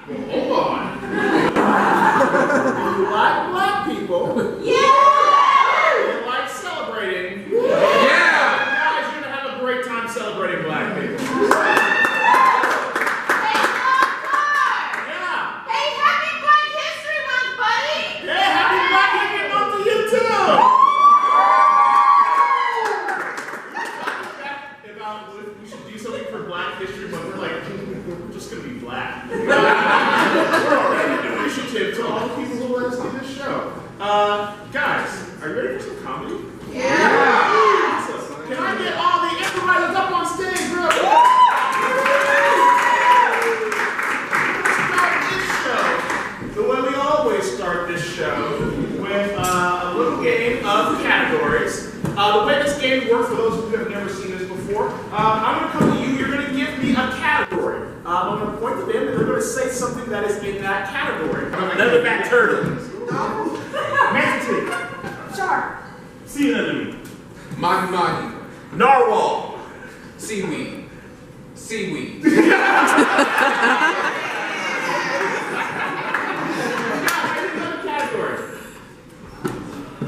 Hold on. You like black people. Yeah! You like celebrating. Yeah! Guys, you're gonna have a great time celebrating black people. Hey, Yeah. Hey, happy Black History Month, buddy! Hey, happy Black History Month to you too! About we should do something for Black History Month. We're like, we're just gonna be black. We're already an initiative to all the people who let us do this show. Guys, are you ready for some comedy? Yeah! Can I get all the improvisers up on stage, real quick? Start this show the way we always start this show, with a little game of categories. The way this game works, for those who have never seen this before, I'm going to come to you, you're going to give me a category. I'm going to point to them, and they're going to say something that is in that category. Another back turtle. Manatee. Shark. Sea anemone. Mahi. Narwhal. Seaweed. Seaweed. Another category.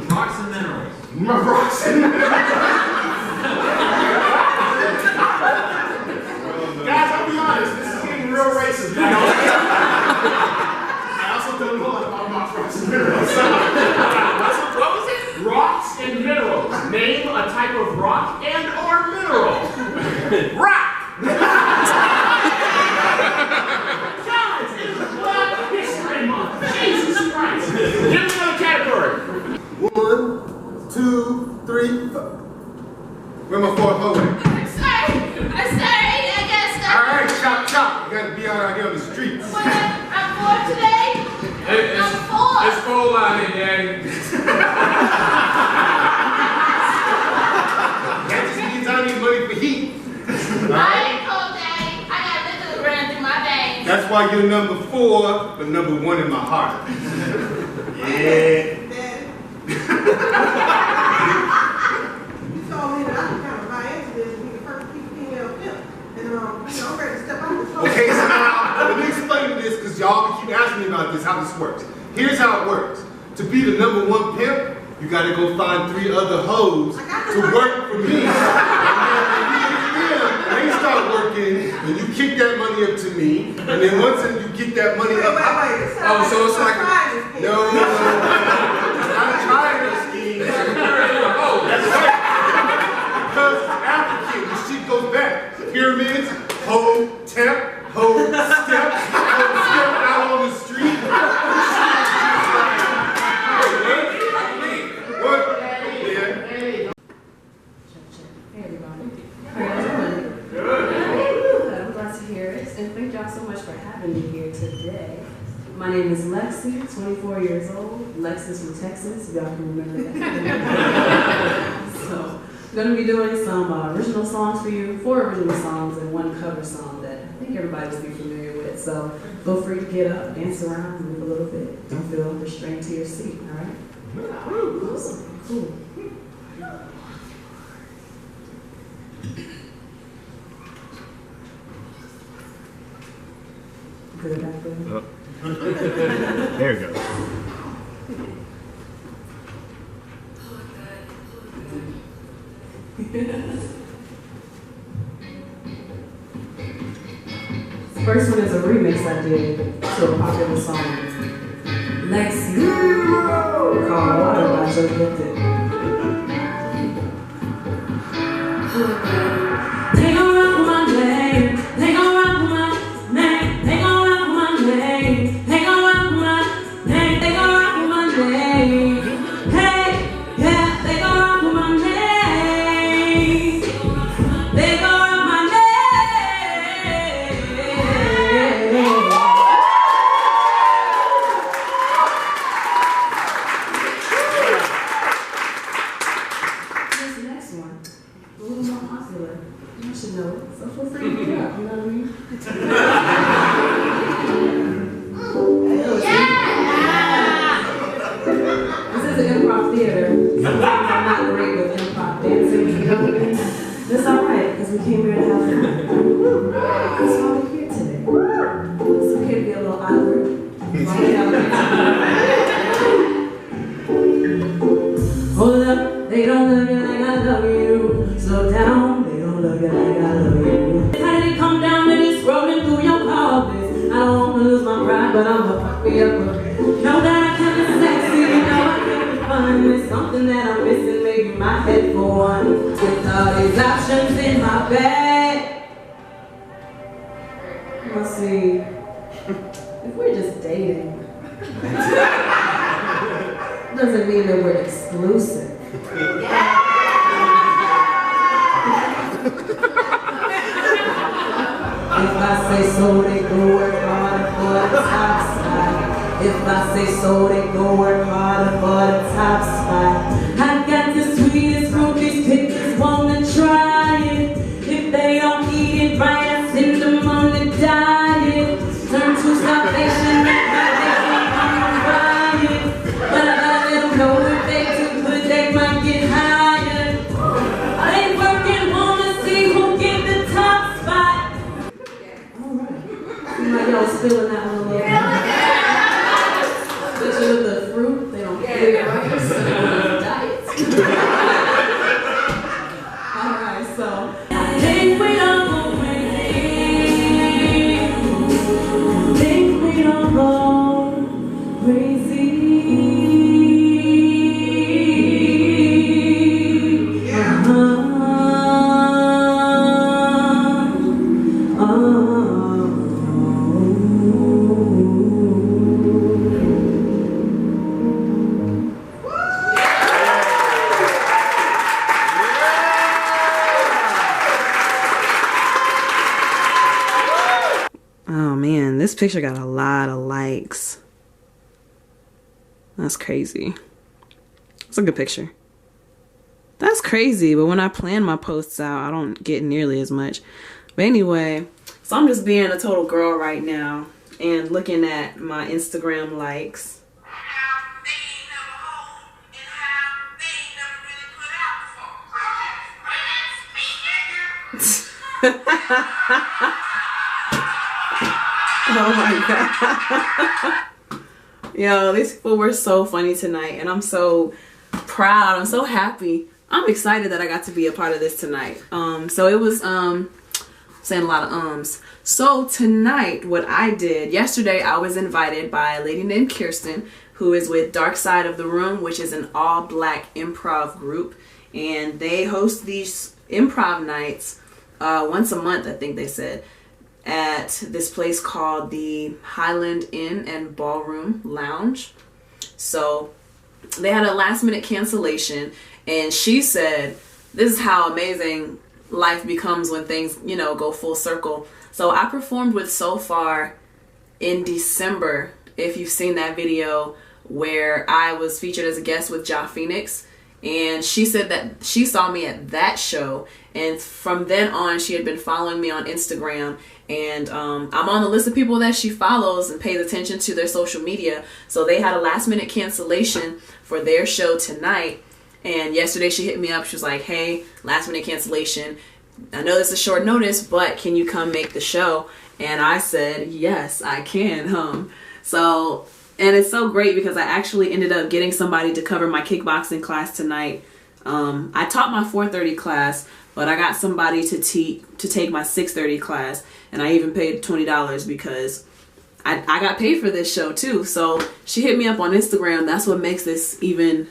Rocks and minerals. Rocks and Guys, I'll be honest, this is getting real racist. I also don't know about rocks and minerals. What was it? Rocks and minerals. Name a type of rock and or mineral. Rock! Guys, it's Black History Month. Jesus Christ. Give me another category. 1, 2, 3, 4. Where my fourth hoe at? I'm sorry, I guess that. Alright, chop. You gotta be out here on the streets. What, I'm four today? I'm four. It's full out here, Daddy. That just means I need money for heat. I ain't cold, Daddy. I got liquor running through my veins. That's why you're number 4, but number 1 in my heart. Yeah. You told me that I could kind of buy into this and be the first female pimp. And I'm ready to step out the store. Okay, so now, let me explain this, because y'all keep asking me about this, how this works. Here's how it works. To be the number 1 pimp, you gotta go find 3 other hoes to work for me. And they start working, and you kick that money up to me, and then once you get that money up, Wait. Oh, so it's like no, it's not a triangle scheme. That's right. Because African, the shit goes back. Pyramids, hoe, step out on the street. What? Yeah. Hey everybody. How y'all doing? Good. I'm glad to hear it, and thank y'all so much for having me here today. My name is LexC, 24 years old. Lex is from Texas, if y'all can remember that. So, I'm going to be doing some original songs for you, 4 original songs and 1 cover song that I think everybody will be familiar with. So, feel free to get up, dance around, move a little bit. Don't feel restrained to your seat, all right? Awesome. Cool. Good back there. There you go. The first one is a remix I did to a popular song, LexC, called Water by Joe Gifted. They gon' rock with my name, they gon' rock with my name, they gon' rock with my name, they gon' rock with my name, they gon' rock with my name. Hey, yeah, they gon' rock with my name, they gon' rock my name. Here's the next one, a little more popular. Hold up, they don't look like I love you. Slow down, they don't look like I love you. How did it come down when it's rolling through your pelvis? I don't want to lose my pride, but I'ma fuck me up. Know that I can be sexy, you know I can be fun. There's something that I'm missing, maybe my head for one. With all these options in my bed. Let's see. If we're just dating, doesn't mean that we're exclusive. If I say so, they go work harder for the top spot. If I say so, they go work harder for the top spot. I got the sweetest fruit, these pictures wanna try it. If they don't eat it right, I send them on the diet. Turn to starvation, but I gotta let them know if they too good, they might get hired. They working, wanna see who get the top spot. Alright. Seems like y'all spilling that one a little bit. Especially with the fruit, they don't get it right. So diets. Alright, so I think we don't go crazy. Think we don't go crazy. Oh man, this picture got a lot of likes. That's crazy. It's a good picture. That's crazy, but when I plan my posts out, I don't get nearly as much. But anyway, so I'm just being a total girl right now and looking at my Instagram likes. Oh my god. Yo, these people were so funny tonight, and I'm so proud. I'm so happy. I'm excited that I got to be a part of this tonight. So it was saying a lot of ums. So tonight, what I did yesterday, I was invited by a lady named Kirsten, who is with Dark Side of the Room, which is an all-black improv group, and they host these improv nights once a month, I think they said, at this place called the Highland Inn and Ballroom Lounge. So they had a last minute cancellation, and she said, this is how amazing life becomes when things, you know, go full circle. So I performed with So Far in December, if you've seen that video where I was featured as a guest with Ja Phoenix. And she said that she saw me at that show, and from then on she had been following me on Instagram, and I'm on the list of people that she follows and pays attention to their social media. So they had a last minute cancellation for their show tonight, and yesterday she hit me up. She was like, hey, last minute cancellation, I know this is short notice, but can you come make the show? And I said, yes, I can. So, and it's so great because I actually ended up getting somebody to cover my kickboxing class tonight. I taught my 4:30 class, but I got somebody to take my 6:30 class, and I even paid $20 because I got paid for this show too. So she hit me up on Instagram. That's what makes this even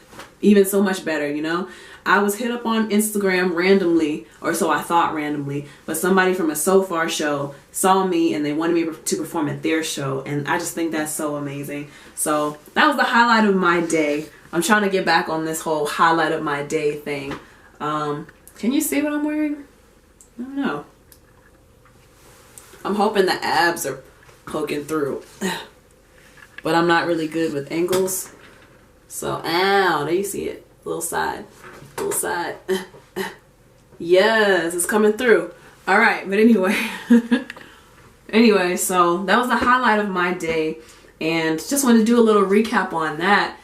so much better, you know? I was hit up on Instagram randomly, or so I thought randomly, but somebody from a So Far show saw me and they wanted me to perform at their show, and I just think that's so amazing. So that was the highlight of my day. I'm trying to get back on this whole highlight of my day thing. Can you see what I'm wearing? I don't know. I'm hoping the abs are poking through, but I'm not really good with angles. So, ow, there you see it. Little side. Yes, it's coming through. All right, but anyway. Anyway, so that was the highlight of my day, and just wanted to do a little recap on that.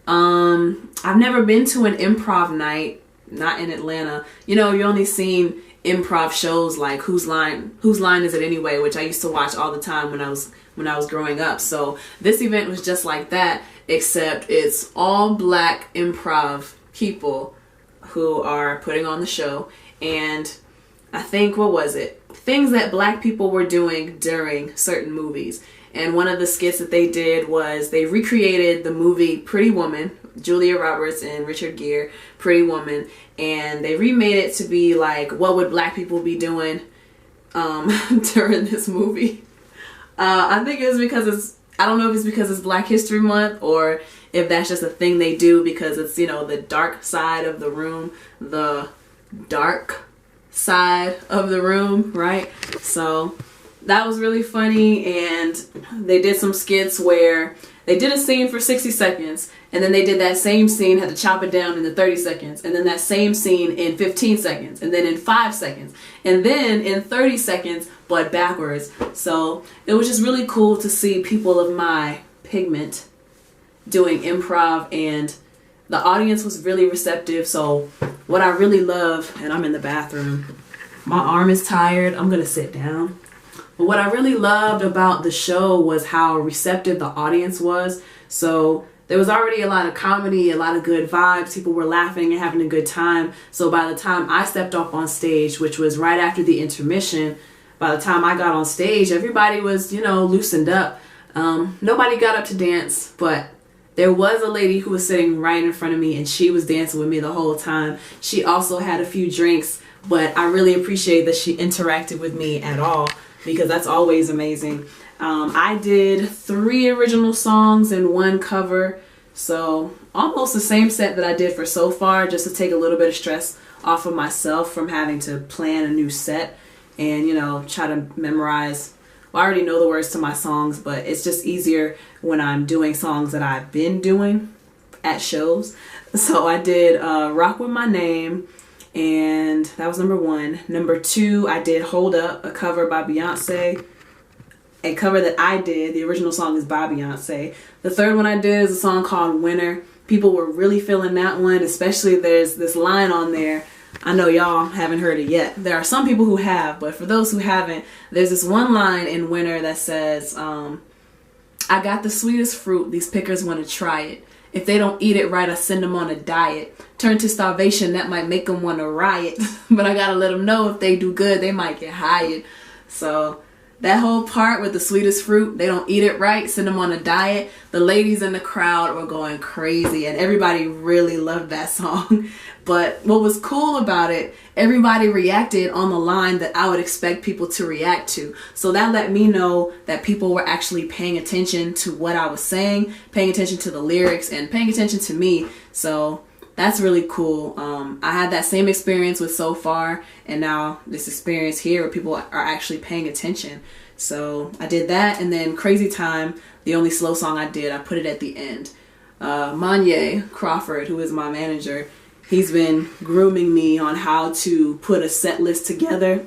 I've never been to an improv night, not in Atlanta. You know, you only seen improv shows like Whose Line Is It Anyway, which I used to watch all the time when I was growing up. So this event was just like that, except it's all black improv people who are putting on the show. And I think, what was it? Things that black people were doing during certain movies. And one of the skits that they did was they recreated the movie Pretty Woman, Julia Roberts and Richard Gere, Pretty Woman, and they remade it to be like, what would black people be doing during this movie? I think it was because I don't know if it's because it's Black History Month or if that's just a thing they do because it's, you know, the dark side of the room, the dark side of the room, right? So that was really funny, and they did some skits where they did a scene for 60 seconds, and then they did that same scene, had to chop it down into 30 seconds, and then that same scene in 15 seconds, and then in 5 seconds, and then in 30 seconds, but backwards. So it was just really cool to see people of my pigment doing improv, and the audience was really receptive. So what I really love, and I'm in the bathroom, my arm is tired, I'm gonna sit down. But what I really loved about the show was how receptive the audience was. So there was already a lot of comedy, a lot of good vibes. People were laughing and having a good time. So by the time I stepped up on stage, which was right after the intermission, by the time I got on stage, everybody was, you know, loosened up. Nobody got up to dance, but there was a lady who was sitting right in front of me, and she was dancing with me the whole time. She also had a few drinks, but I really appreciate that she interacted with me at all, because that's always amazing. I did 3 original songs and 1 cover, so almost the same set that I did for So Far, just to take a little bit of stress off of myself from having to plan a new set and, you know, try to memorize. Well, I already know the words to my songs, but it's just easier when I'm doing songs that I've been doing at shows. So I did Rock With My Name, and that was number 1. Number 2, I did Hold Up, a cover by Beyonce. A cover that I did, the original song is by Beyonce. The 3rd one I did is a song called Winner. People were really feeling that one, especially there's this line on there. I know y'all haven't heard it yet. There are some people who have, but for those who haven't, there's this one line in Winner that says, I got the sweetest fruit, these pickers want to try it. If they don't eat it right, I send them on a diet. Turn to starvation, that might make them want to riot. But I gotta let them know if they do good, they might get hired. So that whole part with the sweetest fruit, they don't eat it right, send them on a diet. The ladies in the crowd were going crazy, and everybody really loved that song. But what was cool about it, everybody reacted on the line that I would expect people to react to. So that let me know that people were actually paying attention to what I was saying, paying attention to the lyrics, and paying attention to me. So that's really cool. I had that same experience with So Far, and now this experience here where people are actually paying attention. So I did that, and then Crazy Time, the only slow song I did, I put it at the end. Manye Crawford, who is my manager, he's been grooming me on how to put a set list together.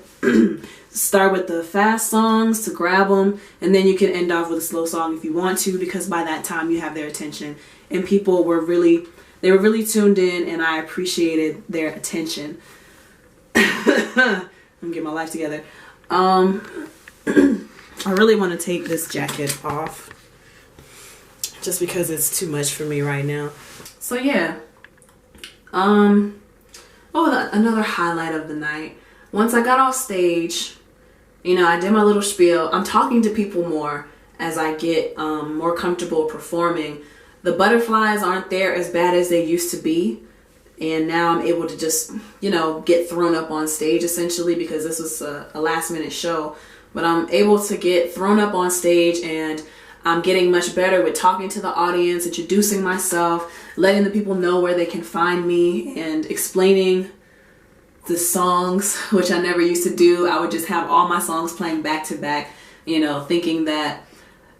Start with the fast songs to grab them, and then you can end off with a slow song if you want to, because by that time you have their attention. And people were really tuned in, and I appreciated their attention. I'm getting my life together. I really want to take this jacket off just because it's too much for me right now. So yeah. Another highlight of the night. Once I got off stage, you know, I did my little spiel. I'm talking to people more as I get more comfortable performing. The butterflies aren't there as bad as they used to be. And now I'm able to just, you know, get thrown up on stage essentially, because this was a last minute show. But I'm able to get thrown up on stage, and I'm getting much better with talking to the audience, introducing myself, letting the people know where they can find me, and explaining the songs, which I never used to do. I would just have all my songs playing back to back, you know, thinking that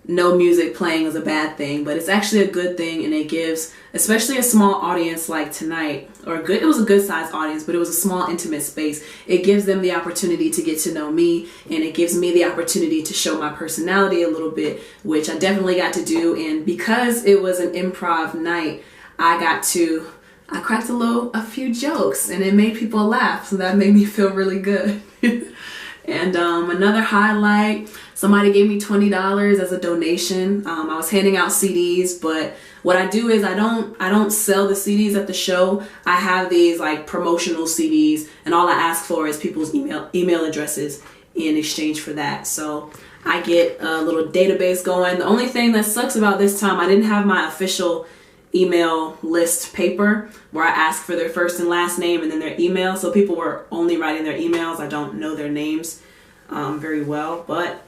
no music playing was a bad thing, but it's actually a good thing, and it gives, especially a small audience like tonight, it was a good sized audience, but it was a small intimate space. It gives them the opportunity to get to know me, and it gives me the opportunity to show my personality a little bit, which I definitely got to do. And because it was an improv night, I got to I cracked a few jokes and it made people laugh, so that made me feel really good. And another highlight, somebody gave me $20 as a donation. I was handing out CDs, but what I do is I don't sell the CDs at the show. I have these like promotional CDs, and all I ask for is people's email addresses in exchange for that. So I get a little database going. The only thing that sucks about this time, I didn't have my official email list paper where I ask for their first and last name and then their email. So people were only writing their emails. I don't know their names very well, but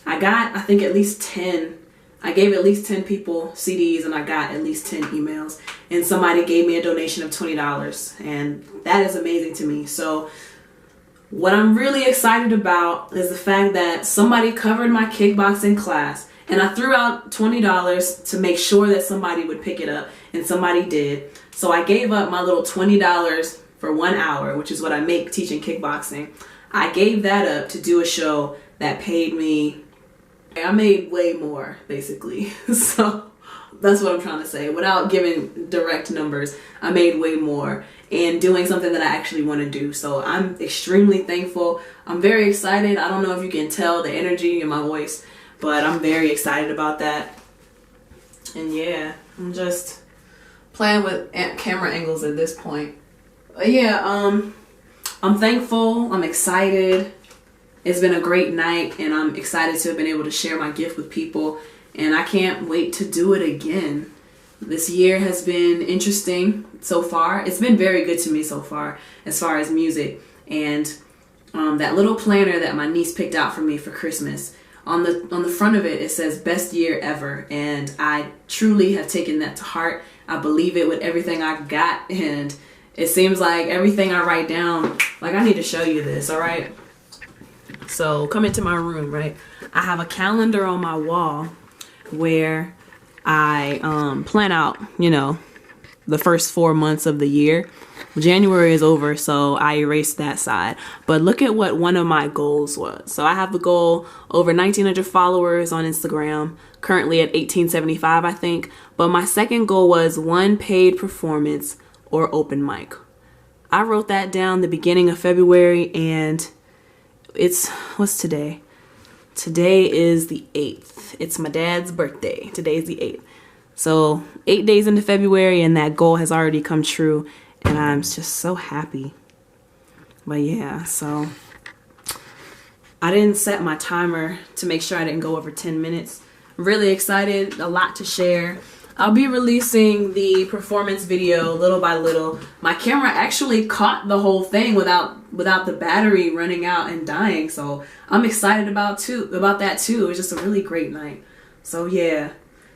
I got, I think, at least 10. I gave at least 10 people CDs and I got at least 10 emails, and somebody gave me a donation of $20, and that is amazing to me. So what I'm really excited about is the fact that somebody covered my kickboxing class, and I threw out $20 to make sure that somebody would pick it up, and somebody did. So I gave up my little $20 for 1 hour, which is what I make teaching kickboxing. I gave that up to do a show that paid me, I made way more, basically. So that's what I'm trying to say. Without giving direct numbers, I made way more and doing something that I actually want to do. So I'm extremely thankful. I'm very excited. I don't know if you can tell the energy in my voice, but I'm very excited about that. And yeah, I'm just playing with camera angles at this point. But yeah, I'm thankful. I'm excited. It's been a great night, and I'm excited to have been able to share my gift with people, and I can't wait to do it again. This year has been interesting so far. It's been very good to me so far as music, and that little planner that my niece picked out for me for Christmas, on the front of it, it says best year ever, and I truly have taken that to heart. I believe it with everything I got, and it seems like everything I write down, like I need to show you this, all right? So come into my room, right? I have a calendar on my wall where I plan out, you know, the first 4 months of the year. January is over, so I erased that side. But look at what one of my goals was. So I have the goal over 1,900 followers on Instagram, currently at 1,875, I think. But my second goal was 1 paid performance or open mic. I wrote that down the beginning of February, and what's today? Today is the 8th. It's my dad's birthday. Today is the 8th. So 8 days into February, and that goal has already come true, and I'm just so happy. But yeah, so I didn't set my timer to make sure I didn't go over 10 minutes. Really excited, a lot to share. I'll be releasing the performance video little by little. My camera actually caught the whole thing without the battery running out and dying, so I'm excited about that too. It was just a really great night. So yeah,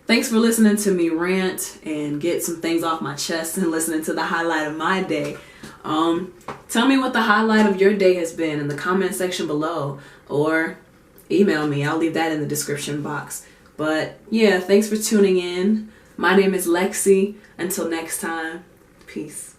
thanks for listening to me rant and get some things off my chest and listening to the highlight of my day. Tell me what the highlight of your day has been in the comment section below, or email me. I'll leave that in the description box. But yeah, thanks for tuning in. My name is LexC. Until next time, peace.